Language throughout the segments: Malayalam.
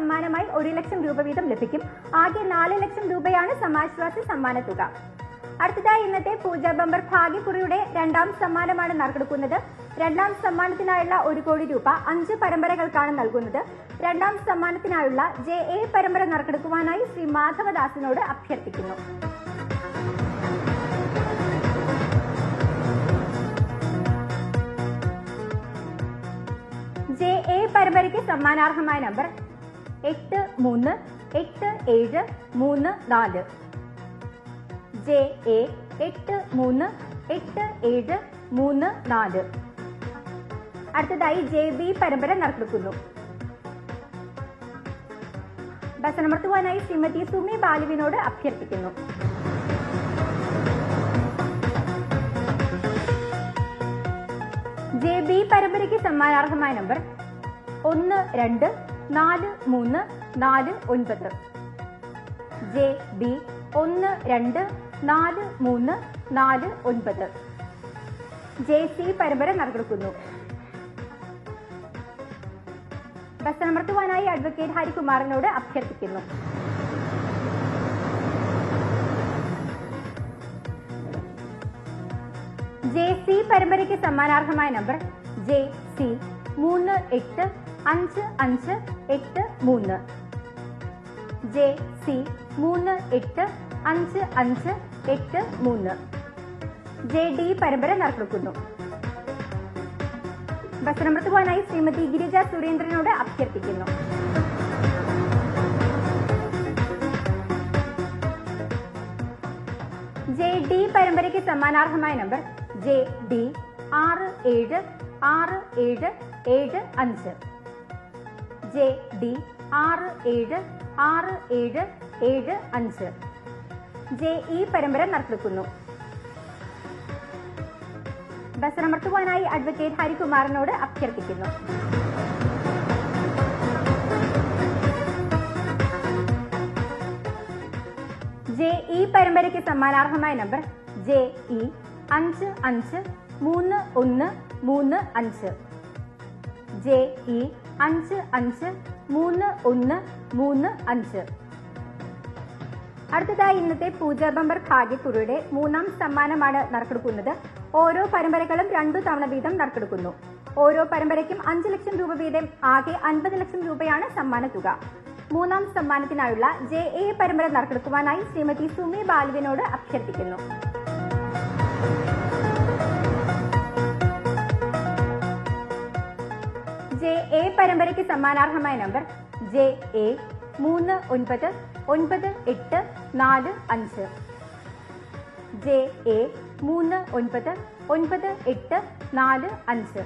സമ്മാനമായി 1 ലക്ഷം രൂപ വീതം ലഭിക്കും. ആകെ 4 ലക്ഷം രൂപയാണ് സമാശ്വാസ സമ്മാന തുക. അടുത്തതായി ഇന്നത്തെ പൂജ ബമ്പർ ഭാഗ്യക്കുറിയുടെ 2ാം സമ്മാനമാണ് നറുക്കെടുക്കുന്നത്. 2ാം സമ്മാനത്തിനായുള്ള 1 കോടി രൂപ 5 പരമ്പരകൾക്കാണ് നൽകുന്നത്. 2ാം സമ്മാനത്തിനായുള്ള JA പരമ്പര നറുക്കെടുക്കുവാനായി ശ്രീ മാധവദാസിനോട് അഭ്യർത്ഥിക്കുന്നു. JA പരമ്പരയ്ക്ക് സമ്മാനാർഹമായ നമ്പർ 838734. JA 838734. അടുത്തതായി JB പരമ്പര നറുക്കെടുക്കുന്നു. ബസനമർത്തുവാനായി ശ്രീമതി സുമി ബാലുവിനോട് അഭ്യർത്ഥിക്കുന്നു. JB പരമ്പരയ്ക്ക് സമ്മാനാർഹമായ നമ്പർ 124349. JB 124349. JC പരമ്പര നറുക്കെടുക്കുന്നു. ബസനമർത്തുവാനായി അഡ്വക്കേറ്റ് ഹരികുമാറിനോട് അഭ്യർത്ഥിക്കുന്നു. JC പരമ്പരയ്ക്ക് സമ്മാനാർഹമായ നമ്പർ JC 385583. JC 385583. JD പരമ്പര നറുക്കെടുക്കുന്നു. ബസനമർത്തുവാനായി ശ്രീമതി ഗിരിജ സുരേന്ദ്രനോട് അഭ്യർത്ഥിക്കുന്നു. JD പരമ്പരയ്ക്ക് സമ്മാനാർഹമായ നമ്പർ JD 676775. JD 676775. JE പരമ്പര നറുക്കെടുക്കുന്നു. ബസനമർത്തുവാനായി അഡ്വക്കേറ്റ് ഹരികുമാറിനോട് അഭ്യർത്ഥിക്കുന്നു. JE പരമ്പരയ്ക്ക് സമ്മാനാർഹമായ നമ്പർ JE 553135. JE 553135. അടുത്തതായി ഇന്നത്തെ പൂജ ബമ്പർ ഭാഗ്യക്കുറിയുടെ 3ാം സമ്മാനമാണ് നറുക്കെടുക്കുന്നത്. ഓരോ പരമ്പരകളും 2 തവണ വീതം നറുക്കെടുക്കുന്നു. ഓരോ പരമ്പരയ്ക്കും 5 ലക്ഷം രൂപ വീതം ആകെ 50 ലക്ഷം രൂപയാണ് സമ്മാന തുക. 3ാം സമ്മാനത്തിനായുള്ള JA പരമ്പര നറുക്കെടുക്കുവാനായി ശ്രീമതി സുമി ബാലുവിനോട് അഭ്യർത്ഥിക്കുന്നു. JA പരമ്പരയ്ക്ക് സമ്മാനാർഹമായ നമ്പർ JA 399845. JA 399845.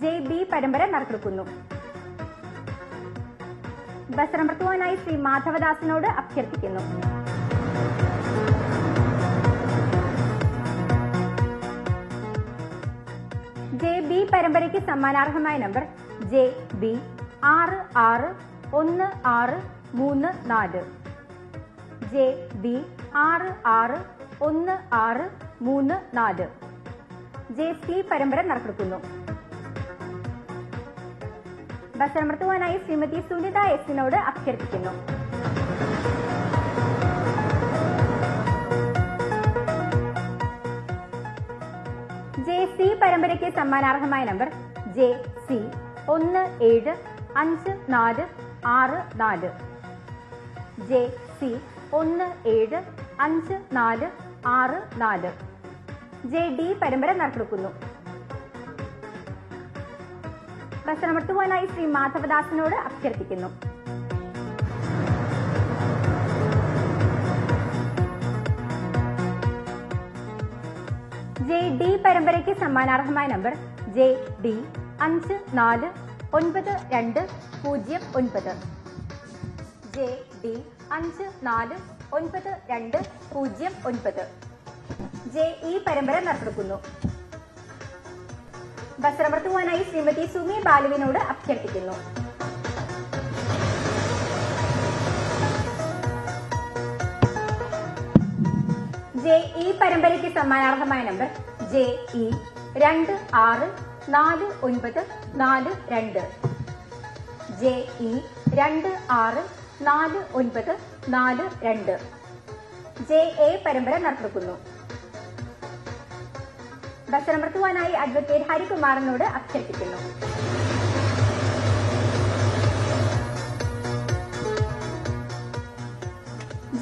JB പരമ്പര നറുക്കെടുക്കുന്നു. ബസനമർത്തുവാനായി ശ്രീ മാധവദാസിനോട് അഭ്യർത്ഥിക്കുന്നു. JB പരമ്പരയ്ക്ക് സമ്മാനാർഹമായ നമ്പർ JB 661634. JB 661634. JC പരമ്പര നറുക്കെടുക്കുന്നു. ബസനമർത്തുവാനായി ശ്രീമതി സുനിത എസിനോട് അഭ്യർത്ഥിക്കുന്നു. JC പരമ്പരയ്ക്ക് സമ്മാനാർഹമായ നമ്പർ JC 175464. JC 175464. JD പരമ്പര നറുക്കെടുക്കുന്നു. ബസനമർത്തുവാനായി ശ്രീ മാധവദാസിനോട് അഭ്യർത്ഥിക്കുന്നു. JD പരമ്പരയ്ക്ക് സമ്മാനാർഹമായ നമ്പർ JD 549209. JD 549209. JE പരമ്പര നറുക്കെടുക്കുന്നു. ബസനമർത്തുവാനായി ശ്രീമതി സുമി ബാലുവിനോട് അഭ്യർത്ഥിക്കുന്നു. JE പരമ്പരയ്ക്ക് സമ്മാനാർഹമായ number JE 264942. JE 26464942. J A പരമ്പര നറുക്കെടുക്കുന്നു. ബസറമർത്തുവാനായി അഡ്വക്കേറ്റ് ഹരികുമാറിനോട് അഭ്യർത്ഥിക്കുന്നു.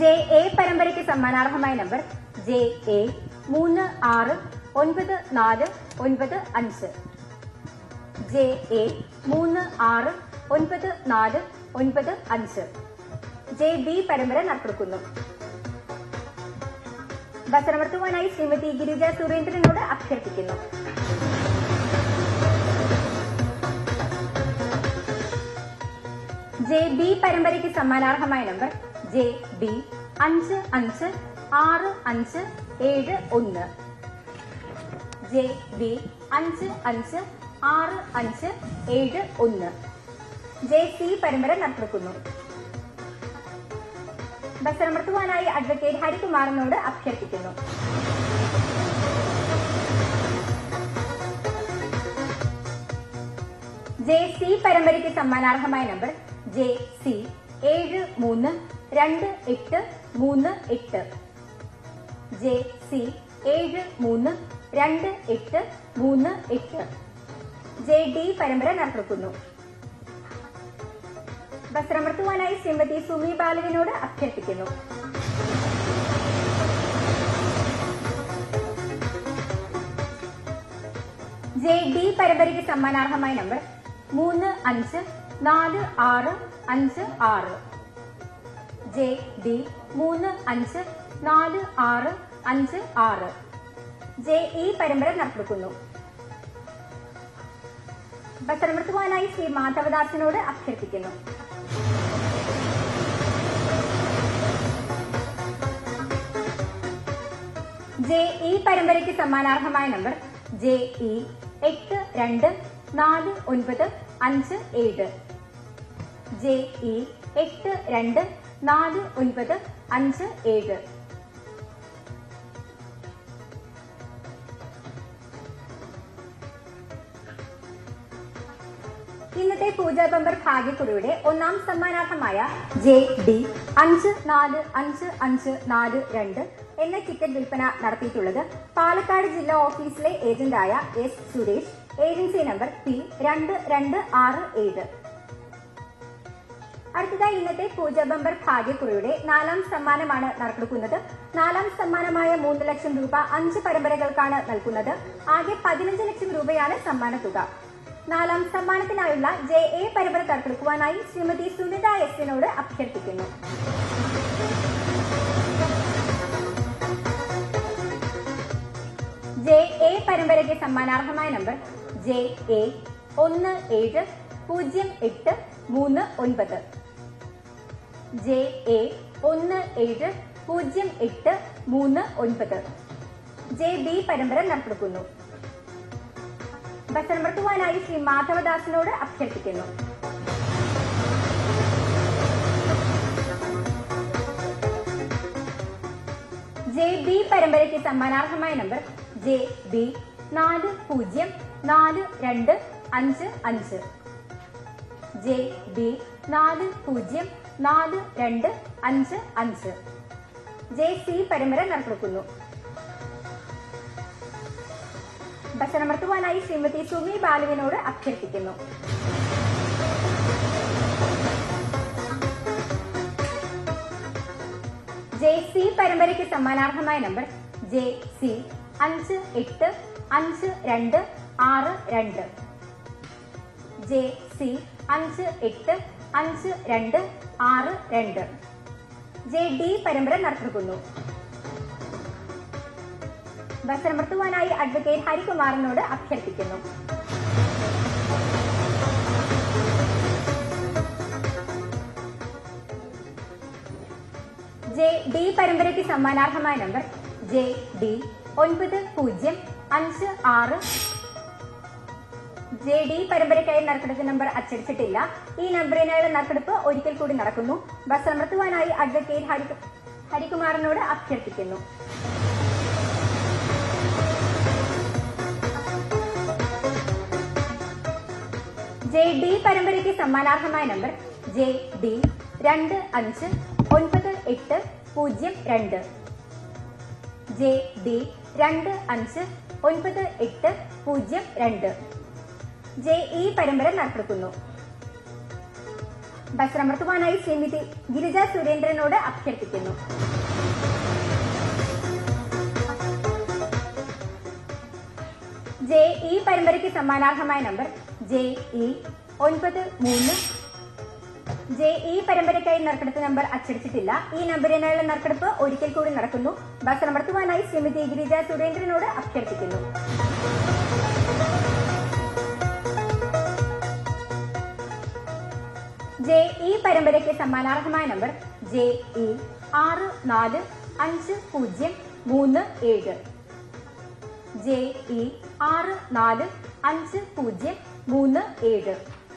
ജെ എ പരമ്പരയ്ക്ക് സമ്മാനാർഹമായ number J A 369495. J A 369495. J B പരമ്പര നറുക്കെടുക്കുന്നു. ബസറമർത്തുവാനായി ശ്രീമതി ഗിരിജ സുരേന്ദ്രനോട് അഭ്യർത്ഥിക്കുന്നു. ജെ ബി പരമ്പരയ്ക്ക് സമ്മാനാർഹമായ number J B 556571. J B 556571. J C പരമ്പര നറുക്കെടുക്കുന്നു. ബസറമർത്തുവാനായി അഡ്വക്കേറ്റ് ഹരികുമാറിനോട് അഭ്യർത്ഥിക്കുന്നു. ജെ സി പരമ്പരയ്ക്ക് സമ്മാനാർഹമായ number J C 732838. J C 732838. J D പരമ്പര നറുക്കെടുക്കുന്നു. ബസറമർത്തുവാനായി ശ്രീമതി സുമി ബാലുവിനോട് അഭ്യർത്ഥിക്കുന്നു. ജെ ഡി പരമ്പരയ്ക്ക് സമ്മാനാർഹമായ number 354656. J D 354656. J E പരമ്പര നറുക്കെടുക്കുന്നു. ബസറമർത്തുവാനായി ശ്രീ മാധവദാസിനോട് അഭ്യർത്ഥിക്കുന്നു. ജെ ഇ പരമ്പരയ്ക്ക് സമ്മാനാർഹമായ number J E 824957. J E 824957. ഇന്നത്തെ പൂജാ ബമ്പർ ഭാഗ്യക്കുറിയുടെ ഒന്നാം സമ്മാനാർഹമായ ജെ ഡി 545542 എന്ന ടിക്കറ്റ് വിൽപ്പന നടത്തിയിട്ടുള്ളത് പാലക്കാട് ജില്ലാ ഓഫീസിലെ ഏജന്റായ S Suresh, agency number P2267. അടുത്തതായി ഇന്നത്തെ പൂജാ ബമ്പർ ഭാഗ്യക്കുറിയുടെ നാലാം സമ്മാനമാണ് നറുക്കെടുക്കുന്നത്. നാലാം സമ്മാനമായ 3 ലക്ഷം രൂപ 5 പരമ്പരകൾക്കാണ് നൽകുന്നത്. ആകെ 15 ലക്ഷം രൂപയാണ് സമ്മാന തുക. നാലാം സമ്മാനത്തിനായുള്ള ജെ എ പരമ്പര നറുക്കെടുക്കുവാനായി ശ്രീമതി സുനിത എസിനോട് അഭ്യർത്ഥിക്കുന്നു. ജെ എ പരമ്പരയ്ക്ക് സമ്മാനാർഹമായ number J A 170839. J A 170839. J B പരമ്പര നറുക്കെടുക്കുന്നു. ബസറമർത്തുവാനായി ശ്രീ മാധവദാസിനോട് അഭ്യർത്ഥിക്കുന്നു. ജെ ബി പരമ്പരയ്ക്ക് സമ്മാനാർഹമായ number J B 404255. J B 404255. J C പരമ്പര നറുക്കെടുക്കുന്നു. ബസറമർത്തുവാനായി ശ്രീമതി സുമി ബാലുവിനോട് അഭ്യർത്ഥിക്കുന്നു. ജെ സി പരമ്പരയ്ക്ക് സമ്മാനാർഹമായ number J C 585262. J C 585262. J D പരമ്പര നറുക്കെടുക്കുന്നു. ബസറമർത്തുവാനായി അഡ്വക്കേറ്റ് ഹരികുമാറിനോട് അഭ്യർത്ഥിക്കുന്നു. ജെ ഡി പരമ്പരയ്ക്ക് സമ്മാനാർഹമായ number J D 9056. J D പരമ്പരയ്ക്കായി നറുക്കെടുപ്പ് നമ്പർ അച്ചടിച്ചിട്ടില്ല. ഈ നമ്പറിനായുള്ള നറുക്കെടുപ്പ് ഒരിക്കൽ കൂടി നടക്കുന്നു. ബസറമർത്തുവാനായി അഡ്വക്കേറ്റ് ഹരികുമാറിനോട് അഭ്യർത്ഥിക്കുന്നു. ജെ ഡി പരമ്പരയ്ക്ക് സമ്മാനാർഹമായ നമ്പർ JD 259802. JD 259802. JE പരമ്പര നറുക്കെടുക്കുന്നു. ബസർ അമർത്തുവാനായി ശ്രീമതി ഗിരിജ സുരേന്ദ്രനോട് അഭ്യർത്ഥിക്കുന്നു. JE പരമ്പരയ്ക്ക് സമ്മാനാർഹമായ നമ്പർ JE 93. JE പരമ്പരയ്ക്കായി നറുക്കെടുത്ത നമ്പർ അച്ചടിച്ചിട്ടില്ല. ഈ നമ്പറിനായുള്ള നറുക്കെടുപ്പ് ഒരിക്കൽ കൂടി നടക്കുന്നു. ബസർ അമർത്തുവാനായി ശ്രീമതി ഗിരിജ സുരേന്ദ്രനോട് അഭ്യർത്ഥിക്കുന്നു. JE പരമ്പരയ്ക്ക് സമ്മാനാർഹമായ നമ്പർ JE 64537. JE 64537.